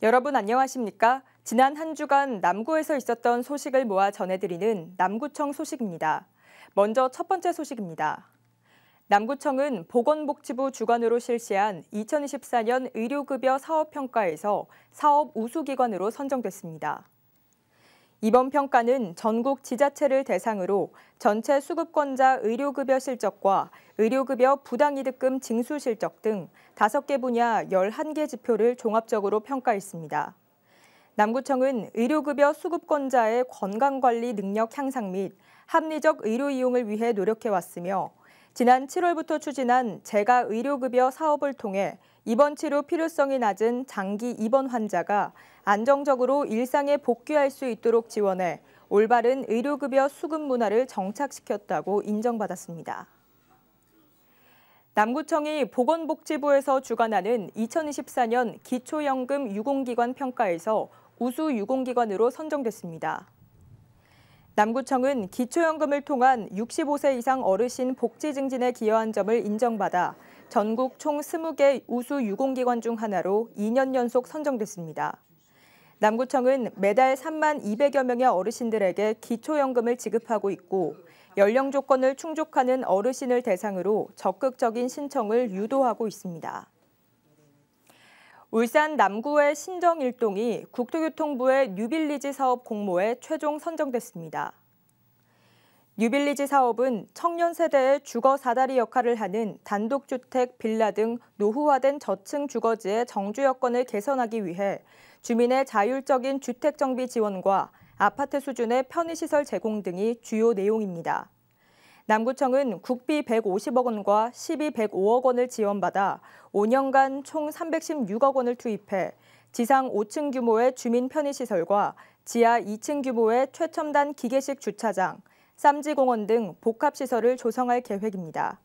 여러분 안녕하십니까? 지난 한 주간 남구에서 있었던 소식을 모아 전해드리는 남구청 소식입니다. 먼저 첫 번째 소식입니다. 남구청은 보건복지부 주관으로 실시한 2024년 의료급여 사업평가에서 사업 우수기관으로 선정됐습니다. 이번 평가는 전국 지자체를 대상으로 전체 수급권자 의료급여 실적과 의료급여 부당이득금 징수 실적 등 5개 분야 11개 지표를 종합적으로 평가했습니다. 남구청은 의료급여 수급권자의 건강관리 능력 향상 및 합리적 의료 이용을 위해 노력해왔으며 지난 7월부터 추진한 재가 의료급여 사업을 통해 입원 치료 필요성이 낮은 장기 입원 환자가 안정적으로 일상에 복귀할 수 있도록 지원해 올바른 의료급여 수급 문화를 정착시켰다고 인정받았습니다. 남구청이 보건복지부에서 주관하는 2024년 기초연금 유공기관 평가에서 우수 유공기관으로 선정됐습니다. 남구청은 기초연금을 통한 65세 이상 어르신 복지 증진에 기여한 점을 인정받아 전국 총 20개 우수 유공기관 중 하나로 2년 연속 선정됐습니다. 남구청은 매달 3만 200여 명의 어르신들에게 기초연금을 지급하고 있고 연령 조건을 충족하는 어르신을 대상으로 적극적인 신청을 유도하고 있습니다. 울산 남구의 신정일동이 국토교통부의 뉴빌리지 사업 공모에 최종 선정됐습니다. 뉴빌리지 사업은 청년 세대의 주거 사다리 역할을 하는 단독주택, 빌라 등 노후화된 저층 주거지의 정주 여건을 개선하기 위해 주민의 자율적인 주택 정비 지원과 아파트 수준의 편의시설 제공 등이 주요 내용입니다. 남구청은 국비 150억 원과 시비 105억 원을 지원받아 5년간 총 316억 원을 투입해 지상 5층 규모의 주민 편의시설과 지하 2층 규모의 최첨단 기계식 주차장, 쌈지공원 등 복합시설을 조성할 계획입니다.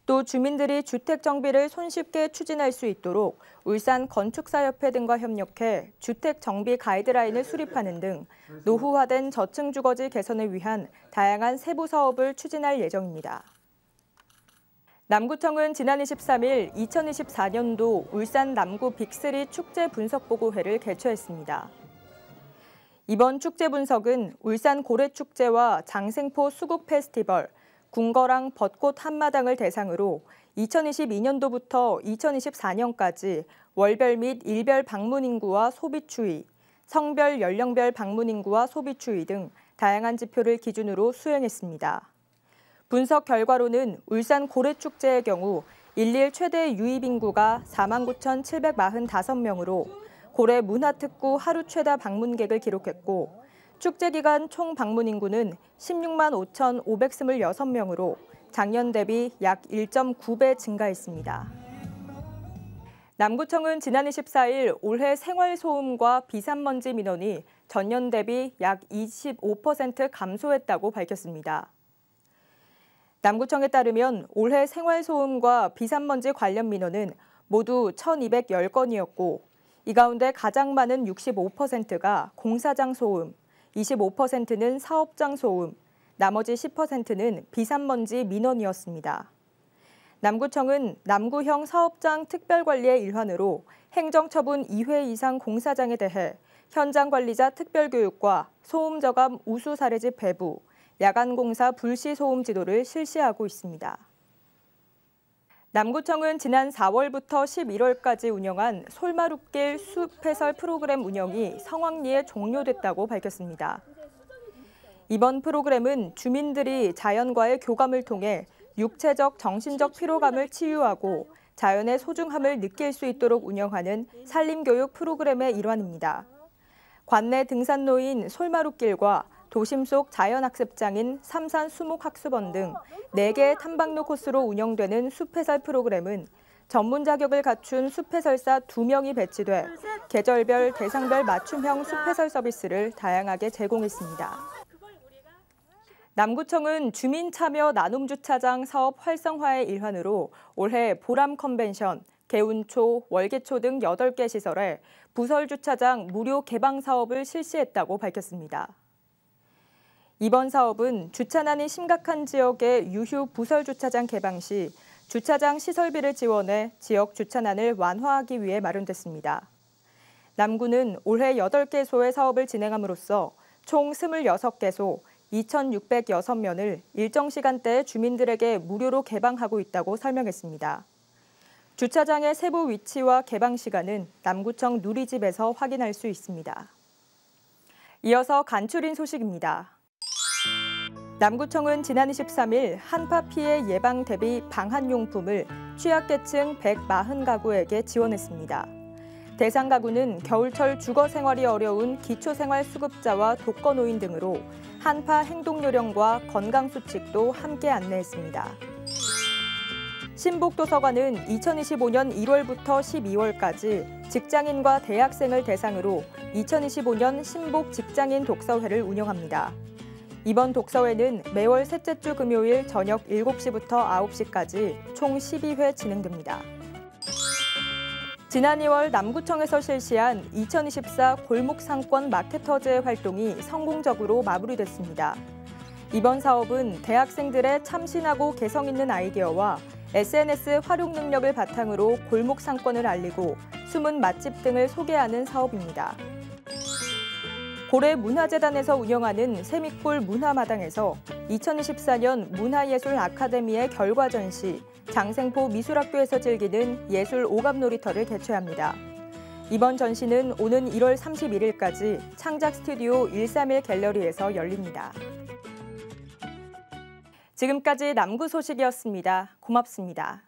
또 주민들이 주택 정비를 손쉽게 추진할 수 있도록 울산 건축사협회 등과 협력해 주택 정비 가이드라인을 수립하는 등 노후화된 저층 주거지 개선을 위한 다양한 세부 사업을 추진할 예정입니다. 남구청은 지난 23일 2024년도 울산 남구 빅3 축제 분석보고회를 개최했습니다. 이번 축제 분석은 울산 고래축제와 장생포 수국 페스티벌, 궁거랑 벚꽃 한마당을 대상으로 2022년도부터 2024년까지 월별 및 일별 방문 인구와 소비 추이, 성별, 연령별 방문 인구와 소비 추이 등 다양한 지표를 기준으로 수행했습니다. 분석 결과로는 울산 고래축제의 경우 일일 최대 유입 인구가 49,745명으로 고래 문화특구 하루 최다 방문객을 기록했고 축제 기간 총 방문 인구는 16만 5,526명으로 작년 대비 약 1.9배 증가했습니다. 남구청은 지난 24일 올해 생활소음과 비산먼지 민원이 전년 대비 약 25% 감소했다고 밝혔습니다. 남구청에 따르면 올해 생활소음과 비산먼지 관련 민원은 모두 1,210건이었고 이 가운데 가장 많은 65%가 공사장 소음, 25%는 사업장 소음, 나머지 10%는 비산먼지 민원이었습니다. 남구청은 남구형 사업장 특별관리의 일환으로 행정처분 2회 이상 공사장에 대해 현장관리자 특별교육과 소음저감 우수 사례집 배부, 야간공사 불시소음 지도를 실시하고 있습니다. 남구청은 지난 4월부터 11월까지 운영한 솔마룻길 숲해설 프로그램 운영이 성황리에 종료됐다고 밝혔습니다. 이번 프로그램은 주민들이 자연과의 교감을 통해 육체적, 정신적 피로감을 치유하고 자연의 소중함을 느낄 수 있도록 운영하는 산림교육 프로그램의 일환입니다. 관내 등산로인 솔마룻길과 도심 속 자연학습장인 삼산수목학습원 등 4개의 탐방로 코스로 운영되는 숲해설 프로그램은 전문 자격을 갖춘 숲해설사 2명이 배치돼 계절별, 대상별 맞춤형 숲해설 서비스를 다양하게 제공했습니다. 남구청은 주민 참여 나눔 주차장 사업 활성화의 일환으로 올해 보람 컨벤션, 개운초, 월계초 등 8개 시설에 부설 주차장 무료 개방 사업을 실시했다고 밝혔습니다. 이번 사업은 주차난이 심각한 지역의 유휴 부설 주차장 개방 시 주차장 시설비를 지원해 지역 주차난을 완화하기 위해 마련됐습니다. 남구는 올해 8개소의 사업을 진행함으로써 총 26개소 2,606면을 일정 시간대에 주민들에게 무료로 개방하고 있다고 설명했습니다. 주차장의 세부 위치와 개방 시간은 남구청 누리집에서 확인할 수 있습니다. 이어서 간추린 소식입니다. 남구청은 지난 23일 한파 피해 예방 대비 방한용품을 취약계층 140가구에게 지원했습니다. 대상 가구는 겨울철 주거 생활이 어려운 기초생활수급자와 독거노인 등으로 한파 행동요령과 건강수칙도 함께 안내했습니다. 신북도서관은 2025년 1월부터 12월까지 직장인과 대학생을 대상으로 2025년 신북 직장인 독서회를 운영합니다. 이번 독서회는 매월 셋째 주 금요일 저녁 7시부터 9시까지 총 12회 진행됩니다. 지난 2월 남구청에서 실시한 2024 골목상권 마케터즈의 활동이 성공적으로 마무리됐습니다. 이번 사업은 대학생들의 참신하고 개성 있는 아이디어와 SNS 활용 능력을 바탕으로 골목 상권을 알리고 숨은 맛집 등을 소개하는 사업입니다. 고래문화재단에서 운영하는 세미골 문화마당에서 2024년 문화예술 아카데미의 결과 전시, 장생포 미술학교에서 즐기는 예술 오감놀이터를 개최합니다. 이번 전시는 오는 1월 31일까지 창작 스튜디오 131 갤러리에서 열립니다. 지금까지 남구 소식이었습니다. 고맙습니다.